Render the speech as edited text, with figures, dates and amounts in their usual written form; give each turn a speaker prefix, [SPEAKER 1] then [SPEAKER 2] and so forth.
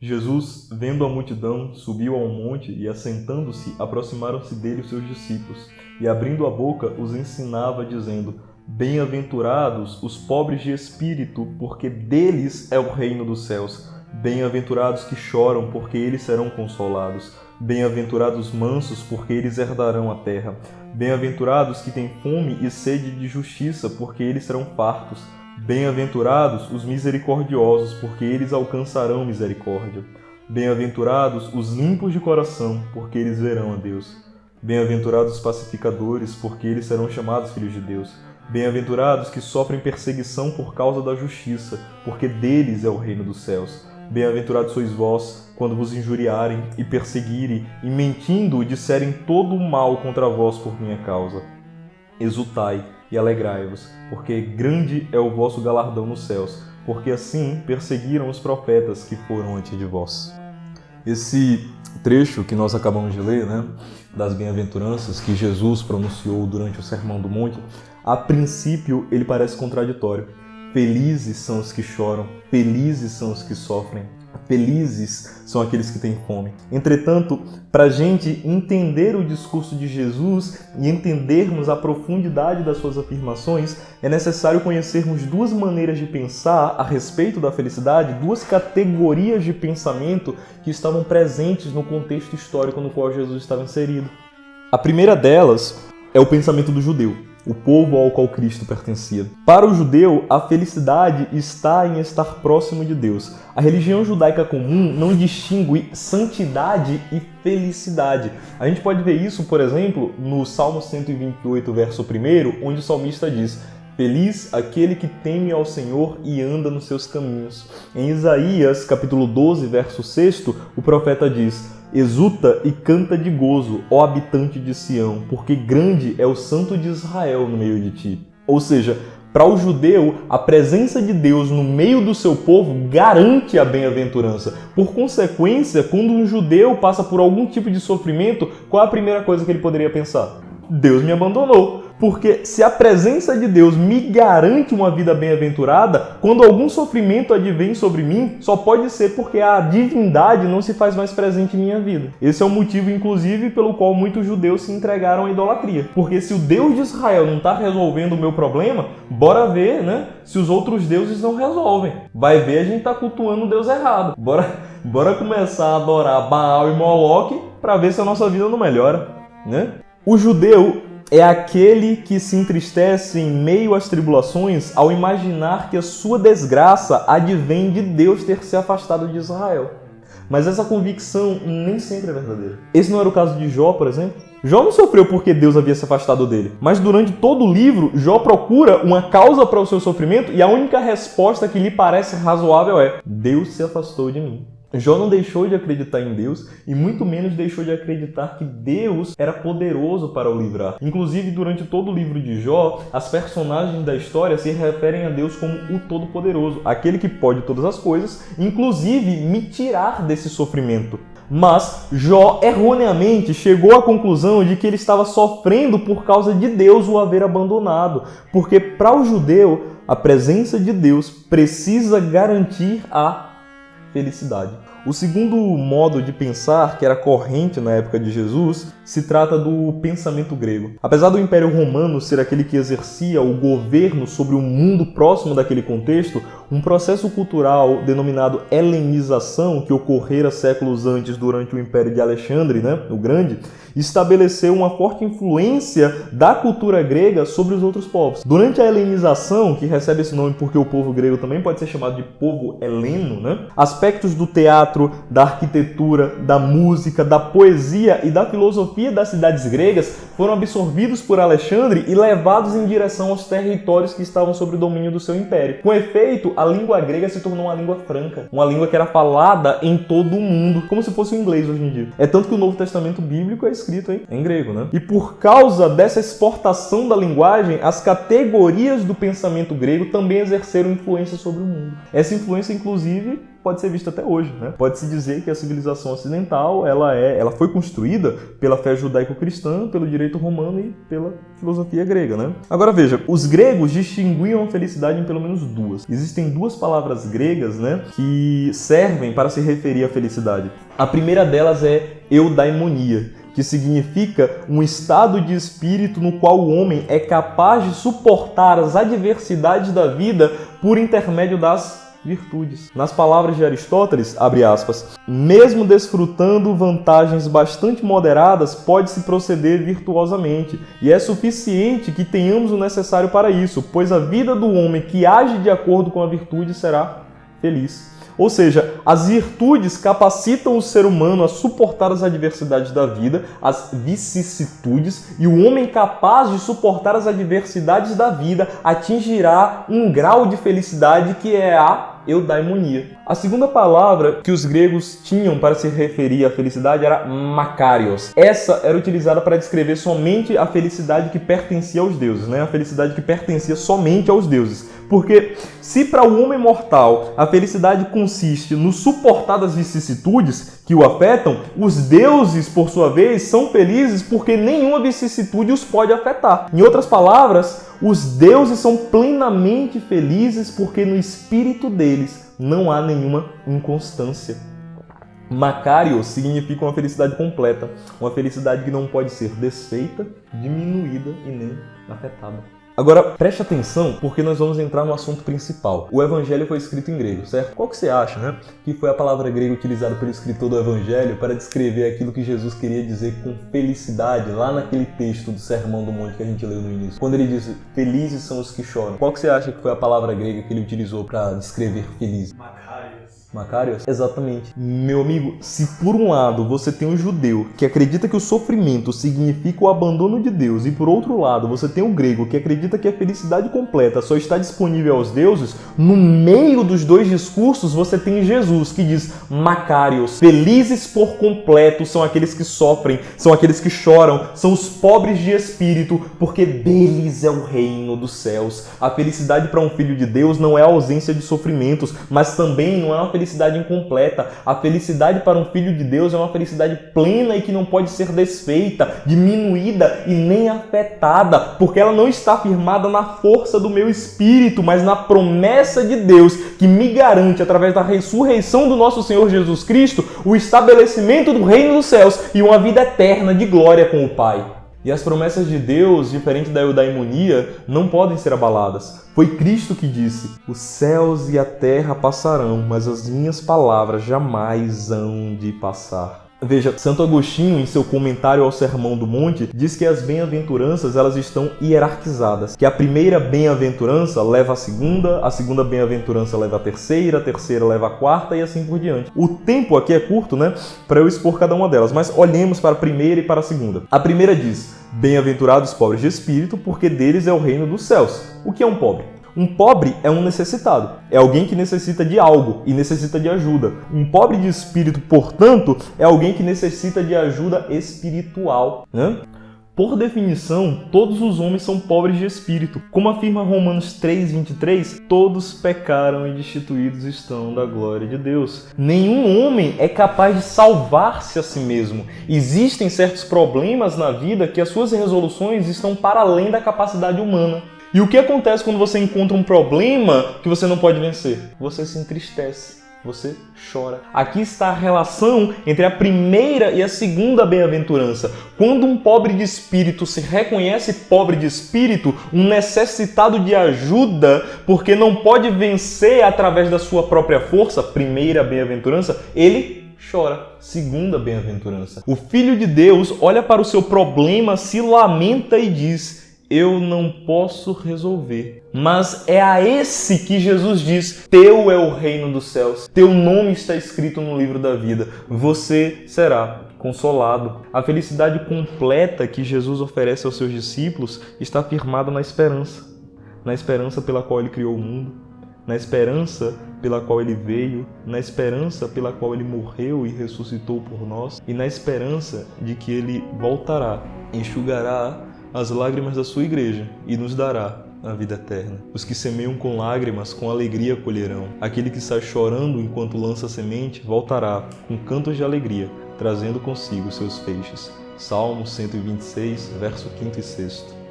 [SPEAKER 1] Jesus, vendo a multidão, subiu a um monte e, assentando-se, aproximaram-se dele os seus discípulos. E, abrindo a boca, os ensinava, dizendo: Bem-aventurados os pobres de espírito, porque deles é o reino dos céus. Bem-aventurados que choram, porque eles serão consolados. Bem-aventurados os mansos, porque eles herdarão a terra. Bem-aventurados que têm fome e sede de justiça, porque eles serão fartos. Bem-aventurados os misericordiosos, porque eles alcançarão misericórdia. Bem-aventurados os limpos de coração, porque eles verão a Deus. Bem-aventurados os pacificadores, porque eles serão chamados filhos de Deus. Bem-aventurados que sofrem perseguição por causa da justiça, porque deles é o reino dos céus. Bem-aventurados sois vós, quando vos injuriarem e perseguirem, e mentindo disserem todo o mal contra vós por minha causa. Exultai e alegrai-vos, porque grande é o vosso galardão nos céus, porque assim perseguiram os profetas que foram antes de vós. Esse trecho que nós acabamos de ler, das bem-aventuranças que Jesus pronunciou durante o Sermão do Monte, a princípio ele parece contraditório. Felizes são os que choram, felizes são os que sofrem, felizes são aqueles que têm fome. Entretanto, para a gente entender o discurso de Jesus e entendermos a profundidade das suas afirmações, é necessário conhecermos duas maneiras de pensar a respeito da felicidade, duas categorias de pensamento que estavam presentes no contexto histórico no qual Jesus estava inserido. A primeira delas é o pensamento do judeu, o povo ao qual Cristo pertencia. Para o judeu, a felicidade está em estar próximo de Deus. A religião judaica comum não distingue santidade e felicidade. A gente pode ver isso, por exemplo, no Salmo 128, verso 1, onde o salmista diz: Feliz aquele que teme ao Senhor e anda nos seus caminhos. Em Isaías, capítulo 12, verso 6, o profeta diz: Exulta e canta de gozo, ó habitante de Sião, porque grande é o Santo de Israel no meio de ti. Ou seja, para o judeu, a presença de Deus no meio do seu povo garante a bem-aventurança. Por consequência, quando um judeu passa por algum tipo de sofrimento, qual é a primeira coisa que ele poderia pensar? Deus me abandonou. Porque se a presença de Deus me garante uma vida bem-aventurada, quando algum sofrimento advém sobre mim, só pode ser porque a divindade não se faz mais presente em minha vida. Esse é o motivo, inclusive, pelo qual muitos judeus se entregaram à idolatria. Porque se o Deus de Israel não está resolvendo o meu problema, bora ver, se os outros deuses não resolvem. Vai ver, a gente está cultuando o Deus errado. Bora começar a adorar Baal e Moloque para ver se a nossa vida não melhora, O judeu é aquele que se entristece em meio às tribulações ao imaginar que a sua desgraça advém de Deus ter se afastado de Israel. Mas essa convicção nem sempre é verdadeira. Esse não era o caso de Jó, por exemplo. Jó não sofreu porque Deus havia se afastado dele. Mas durante todo o livro, Jó procura uma causa para o seu sofrimento e a única resposta que lhe parece razoável é: Deus se afastou de mim. Jó não deixou de acreditar em Deus e muito menos deixou de acreditar que Deus era poderoso para o livrar. Inclusive, durante todo o livro de Jó, as personagens da história se referem a Deus como o Todo-Poderoso, aquele que pode todas as coisas, inclusive me tirar desse sofrimento. Mas Jó, erroneamente, chegou à conclusão de que ele estava sofrendo por causa de Deus o haver abandonado. Porque para o judeu, a presença de Deus precisa garantir a felicidade. O segundo modo de pensar, que era corrente na época de Jesus, se trata do pensamento grego. Apesar do Império Romano ser aquele que exercia o governo sobre o mundo próximo daquele contexto, um processo cultural denominado helenização, que ocorrera séculos antes durante o Império de Alexandre, o Grande, estabeleceu uma forte influência da cultura grega sobre os outros povos. Durante a helenização, que recebe esse nome porque o povo grego também pode ser chamado de povo heleno, aspectos do teatro, da arquitetura, da música, da poesia e da filosofia das cidades gregas foram absorvidos por Alexandre e levados em direção aos territórios que estavam sob o domínio do seu império. Com efeito, a língua grega se tornou uma língua franca, uma língua que era falada em todo o mundo, como se fosse o inglês hoje em dia. É tanto que o Novo Testamento bíblico é escrito em grego, E por causa dessa exportação da linguagem, as categorias do pensamento grego também exerceram influência sobre o mundo. Essa influência, inclusive, pode ser vista até hoje, né? Pode-se dizer que a civilização ocidental ela foi construída pela fé judaico-cristã, pelo direito romano e pela filosofia grega, né? Agora veja, os gregos distinguiam a felicidade em pelo menos duas. Existem duas palavras gregas, né, que servem para se referir à felicidade. A primeira delas é eudaimonia, que significa um estado de espírito no qual o homem é capaz de suportar as adversidades da vida por intermédio das virtudes. Nas palavras de Aristóteles, abre aspas, mesmo desfrutando vantagens bastante moderadas, pode-se proceder virtuosamente, e é suficiente que tenhamos o necessário para isso, pois a vida do homem que age de acordo com a virtude será feliz. Ou seja, as virtudes capacitam o ser humano a suportar as adversidades da vida, as vicissitudes, e o homem capaz de suportar as adversidades da vida atingirá um grau de felicidade que é a eudaimonia. A segunda palavra que os gregos tinham para se referir à felicidade era makarios. Essa era utilizada para descrever somente a felicidade que pertencia aos deuses, né? A felicidade que pertencia somente aos deuses. Porque se para o homem mortal a felicidade consiste no suportar das vicissitudes que o afetam, os deuses, por sua vez, são felizes porque nenhuma vicissitude os pode afetar. Em outras palavras, os deuses são plenamente felizes porque no espírito deles não há nenhuma inconstância. Makarios significa uma felicidade completa, uma felicidade que não pode ser desfeita, diminuída e nem afetada. Agora, preste atenção, porque nós vamos entrar no assunto principal. O Evangelho foi escrito em grego, certo? Qual que você acha, né, que foi a palavra grega utilizada pelo escritor do Evangelho para descrever aquilo que Jesus queria dizer com felicidade, lá naquele texto do Sermão do Monte que a gente leu no início? Quando ele disse, felizes são os que choram. Qual que você acha que foi a palavra grega que ele utilizou para descrever feliz? Makarios? Exatamente. Meu amigo, se por um lado você tem um judeu que acredita que o sofrimento significa o abandono de Deus, e por outro lado você tem um grego que acredita que a felicidade completa só está disponível aos deuses, no meio dos dois discursos você tem Jesus que diz Makarios, felizes por completo são aqueles que sofrem, são aqueles que choram, são os pobres de espírito, porque deles é o reino dos céus. A felicidade para um filho de Deus não é a ausência de sofrimentos, mas também não é uma felicidade incompleta. A felicidade para um filho de Deus é uma felicidade plena e que não pode ser desfeita, diminuída e nem afetada, porque ela não está firmada na força do meu espírito, mas na promessa de Deus que me garante, através da ressurreição do nosso Senhor Jesus Cristo, o estabelecimento do reino dos céus e uma vida eterna de glória com o Pai. E as promessas de Deus, diferente da eudaimonia, não podem ser abaladas. Foi Cristo que disse, os céus e a terra passarão, mas as minhas palavras jamais hão de passar. Veja, Santo Agostinho, em seu comentário ao Sermão do Monte, diz que as bem-aventuranças elas estão hierarquizadas, que a primeira bem-aventurança leva a segunda bem-aventurança leva a terceira leva a quarta e assim por diante. O tempo aqui é curto, né, para eu expor cada uma delas, mas olhemos para a primeira e para a segunda. A primeira diz, bem-aventurados os pobres de espírito, porque deles é o reino dos céus. O que é um pobre? Um pobre é um necessitado, é alguém que necessita de algo e necessita de ajuda. Um pobre de espírito, portanto, é alguém que necessita de ajuda espiritual, né? Por definição, todos os homens são pobres de espírito. Como afirma Romanos 3:23, todos pecaram e destituídos estão da glória de Deus. Nenhum homem é capaz de salvar-se a si mesmo. Existem certos problemas na vida que as suas resoluções estão para além da capacidade humana. E o que acontece quando você encontra um problema que você não pode vencer? Você se entristece, você chora. Aqui está a relação entre a primeira e a segunda bem-aventurança. Quando um pobre de espírito se reconhece pobre de espírito, um necessitado de ajuda, porque não pode vencer através da sua própria força, primeira bem-aventurança, ele chora. Segunda bem-aventurança. O Filho de Deus olha para o seu problema, se lamenta e diz, eu não posso resolver. Mas é a esse que Jesus diz, teu é o reino dos céus, teu nome está escrito no livro da vida, você será consolado. A felicidade completa que Jesus oferece aos seus discípulos está firmada na esperança pela qual ele criou o mundo, na esperança pela qual ele veio, na esperança pela qual ele morreu e ressuscitou por nós, e na esperança de que ele voltará, enxugará as lágrimas da sua igreja e nos dará a vida eterna. Os que semeiam com lágrimas, com alegria colherão. Aquele que sai chorando enquanto lança a semente, voltará com cantos de alegria, trazendo consigo seus feixes. Salmo 126, verso 5 e 6.